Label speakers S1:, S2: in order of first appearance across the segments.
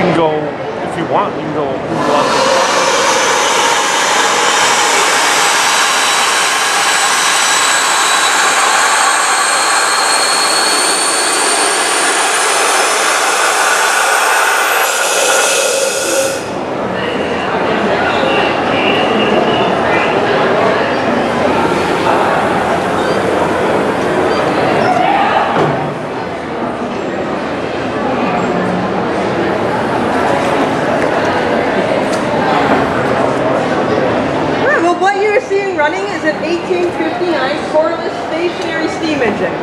S1: can go, if you want, you can go up.
S2: Running is an 1859 Corliss stationary steam engine.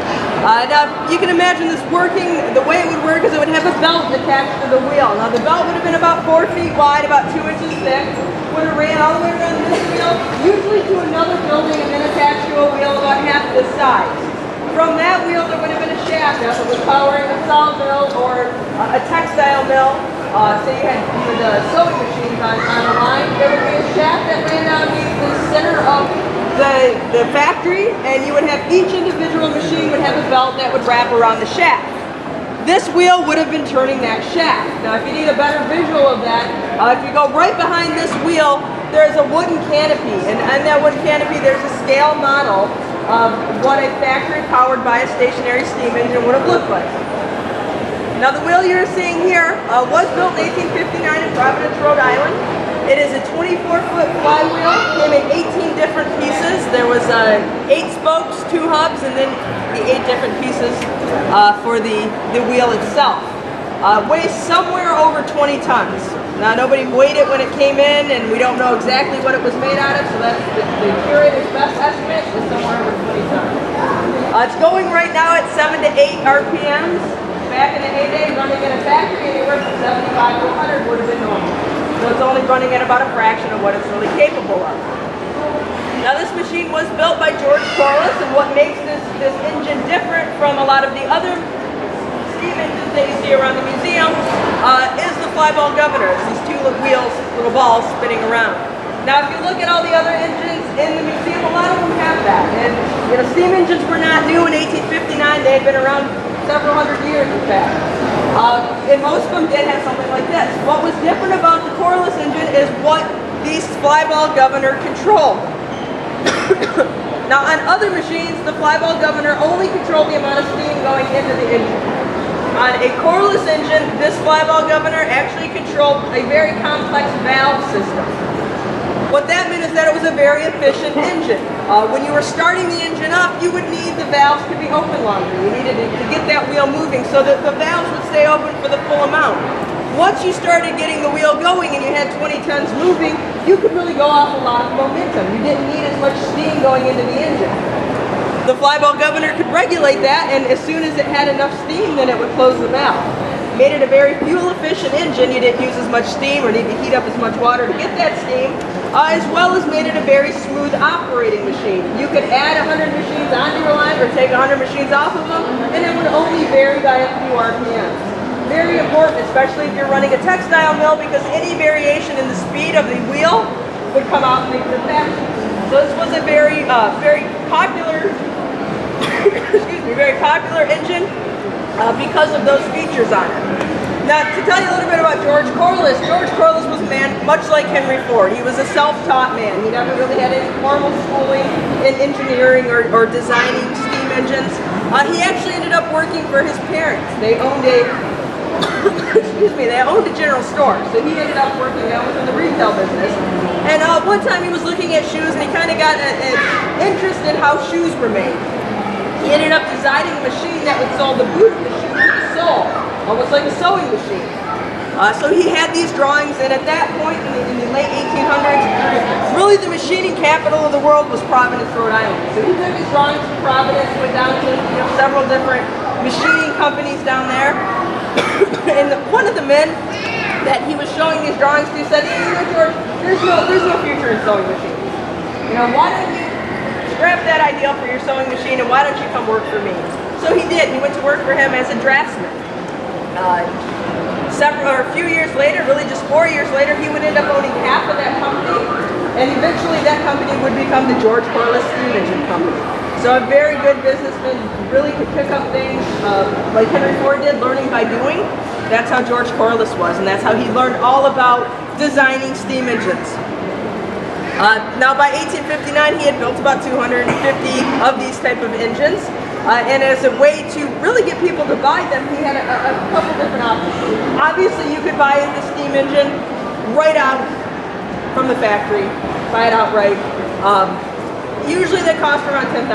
S2: Now you can imagine this working, the way it would work is it would have a belt attached to the wheel. Now the belt would have been about 4 feet wide, about 2 inches thick, would have ran all the way around this wheel, usually to another building and then attached to a wheel about half this size. From that wheel there would have been a shaft that was powering a sawmill or a textile mill. Say you had the sewing machines on a line, there would be a shaft that ran down the center of the factory, and you would have each individual machine would have a belt that would wrap around the shaft. This wheel would have been turning that shaft. Now if you need a better visual of that, if you go right behind this wheel, there's a wooden canopy, and on that wooden canopy there's a scale model of what a factory powered by a stationary steam engine would have looked like. Now the wheel you're seeing here was built in 1859 in Providence, Rhode Island. It is a 24-foot flywheel, came in 18 different pieces. There was 8 spokes, 2 hubs, and then the 8 different pieces for the wheel itself. Weighs somewhere over 20 tons. Now nobody weighed it when it came in, and we don't know exactly what it was made out of, so that's the curator's best estimate is somewhere over 20 tons. It's going right now at 7 to 8 RPMs. Back in the heyday, running in a factory anywhere from 75 to 100 would have been normal. So it's only running at about a fraction of what it's really capable of. Now this machine was built by George Corliss, and what makes this engine different from a lot of the other steam engines that you see around the museum is the flyball governor. It's these 2 wheels, little balls spinning around. Now if you look at all the other engines in the museum, a lot of them have that. And you know, steam engines were not new in 1859, they had been around several hundred years in fact. And most of them did have something like this. What was different about the Corliss engine is what these flyball governor controlled. Now on other machines, the flyball governor only controlled the amount of steam going into the engine. On a Corliss engine, this flyball governor actually controlled a very complex valve system. What that meant is that it was a very efficient engine. When you were starting the engine up, you would need the valves to be open longer. You needed to get that wheel moving so that the valves would stay open for the full amount. Once you started getting the wheel going and you had 20 tons moving, you could really go off a lot of momentum. You didn't need as much steam going into the engine. The flyball governor could regulate that, and as soon as it had enough steam, then it would close the valve. Made it a very fuel-efficient engine. You didn't use as much steam or need to heat up as much water to get that steam, as well as made it a very smooth operating machine. You could add 100 machines onto your line or take 100 machines off of them, and it would only vary by a few RPMs. Very important, especially if you're running a textile mill, because any variation in the speed of the wheel would come out and make the faster. So this was a very popular, very popular engine because of those features on it. Now, to tell you a little bit about George Corliss was a man much like Henry Ford. He was a self-taught man. He never really had any formal schooling in engineering or designing steam engines. He actually ended up working for his parents. They owned a they owned a general store, so he ended up working out in the retail business. And one time he was looking at shoes, and he kind of got an interest in how shoes were made. He ended up designing a machine that would sew the boot of the shoe to the sole, almost like a sewing machine. So he had these drawings, and at that point in the late 1800s, really the machining capital of the world was Providence, Rhode Island. So he took his drawings to Providence, went down to several different machining companies down there. And one of the men that he was showing these drawings to said, George, there's no future in sewing machines. Why don't you scrap that idea for your sewing machine, and why don't you come work for me? So he did. He went to work for him as a draftsman. A few years later, really just 4 years later, he would end up owning half of that company, and eventually that company would become the George Corliss Steam Engine Company. So a very good businessman, really could pick up things like Henry Ford did, learning by doing. That's how George Corliss was, and that's how he learned all about designing steam engines. Now by 1859 he had built about 250 of these type of engines, and as a way to really get people to buy them, he had a couple different options. Obviously you could buy the steam engine right out from the factory, buy it outright. Usually they cost around $10,000.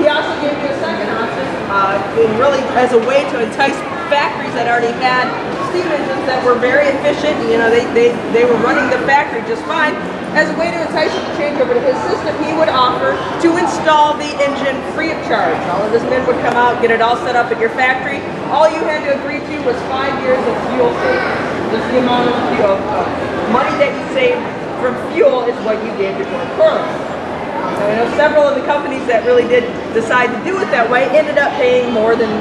S2: He also gave you a second option, and really as a way to entice factories that already had steam engines that were very efficient. You know, they were running the factory just fine. As a way to entice them to change over to his system, he would offer to install the engine free of charge. All of his men would come out, get it all set up at your factory. All you had to agree to was 5 years of fuel savings. Just the amount of fuel, money that you saved from fuel is what you gave to George Corliss. I know several of the companies that really did decide to do it that way ended up paying more than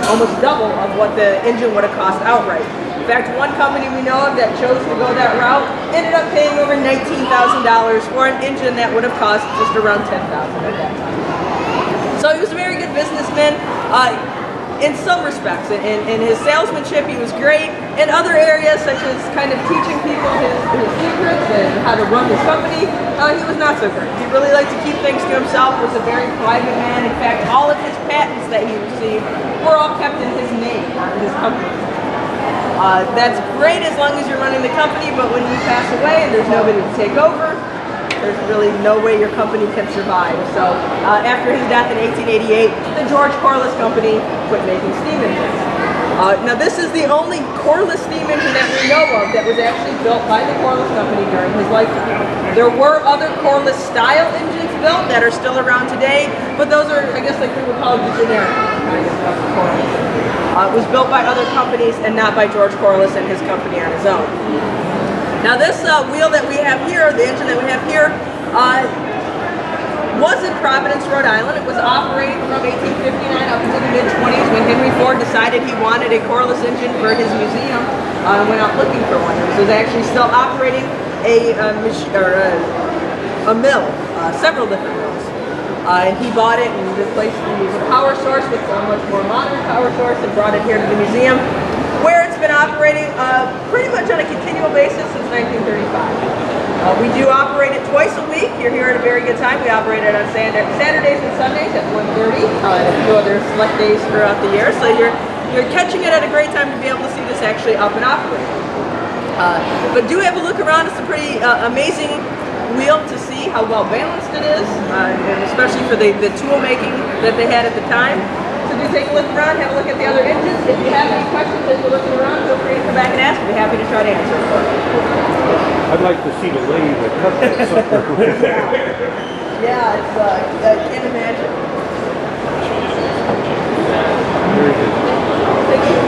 S2: almost double of what the engine would have cost outright. In fact, one company we know of that chose to go that route ended up paying over $19,000 for an engine that would have cost just around $10,000 at that time. So he was a very good businessman in some respects. In his salesmanship, he was great. In other areas, such as kind of teaching people his secrets and how to run his company, he was not so great. He really liked to keep things to himself, was a very private man. In fact, all of his patents that he received were all kept in his name, not in his company. That's great as long as you're running the company, but when you pass away and there's nobody to take over, there's really no way your company can survive. So after his death in 1888, the George Corliss Company quit making steam engines. Now this is the only Corliss steam engine that we know of that was actually built by the Corliss Company during his lifetime. There were other Corliss style engines built that are still around today, but those are, I guess, like we would call it the generic kind of Corliss. It was built by other companies and not by George Corliss and his company on his own. Now this wheel that we have here, the engine that we have here, was in Providence, Rhode Island. It was operating from 1859 up into the mid-20s when Henry Ford decided he wanted a Corliss engine for his museum and went out looking for one. It was actually still operating a mill, several different mills. And he bought it and replaced the power source with a much more modern power source and brought it here to the museum, where it's been operating pretty much on a continual basis since 1935. We do operate it twice a week. You're here at a very good time. We operate it on Saturdays and Sundays at 1:30, and a few other select days throughout the year. So you're catching it at a great time to be able to see this actually up and operating. But do have a look around. It's a pretty amazing wheel to see how well balanced it is, and especially for the tool making that they had at the time. So do take a look around, have a look at the other engines. If you have any questions as you're looking around, feel free to come back and ask. We'll be happy to try to answer it for you.
S1: I'd like to see the lathe that cut that sucker.
S2: Yeah, it's, I can't imagine.
S1: Very good.
S2: Thank you.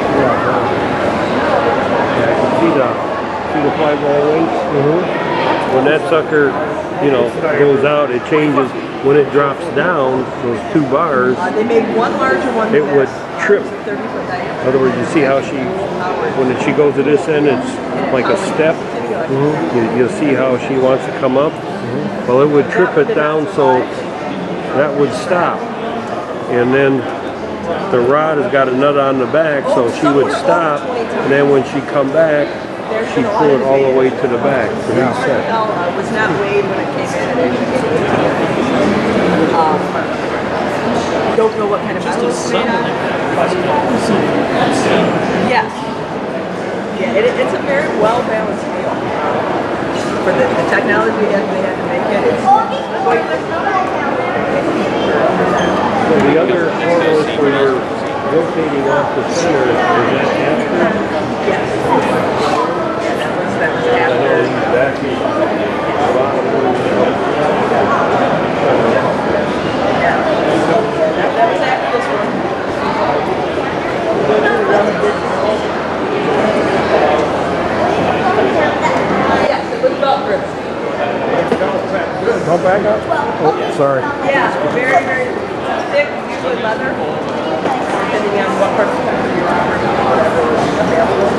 S1: Yeah, I can see the flyball weight. When that sucker, you know, goes out, it changes. When it drops down, those two bars,
S2: they made one larger one.
S1: It would trip. In other words, you see how when she goes to this end, it's like a step. You'll see how she wants to come up. Well, it would trip it down, so that would stop. And then the rod has got a nut on the back, so she would stop. And then when she come back, she pull it all the way to the back to reset.
S2: Was not weighed when it came in. Don't know what kind of metal it's made of. Yes. Yeah, it's a very well balanced wheel. For the technology that they had to make it, it's quite
S1: So the other Corliss where you're rotating off the center, is that after?
S2: Yes. That was after this one. Yes, it was belt grips.
S1: Go back up? Oh, sorry.
S2: Yeah, very, very thick, usually leather, depending on what part of the country you're operating, whatever is available.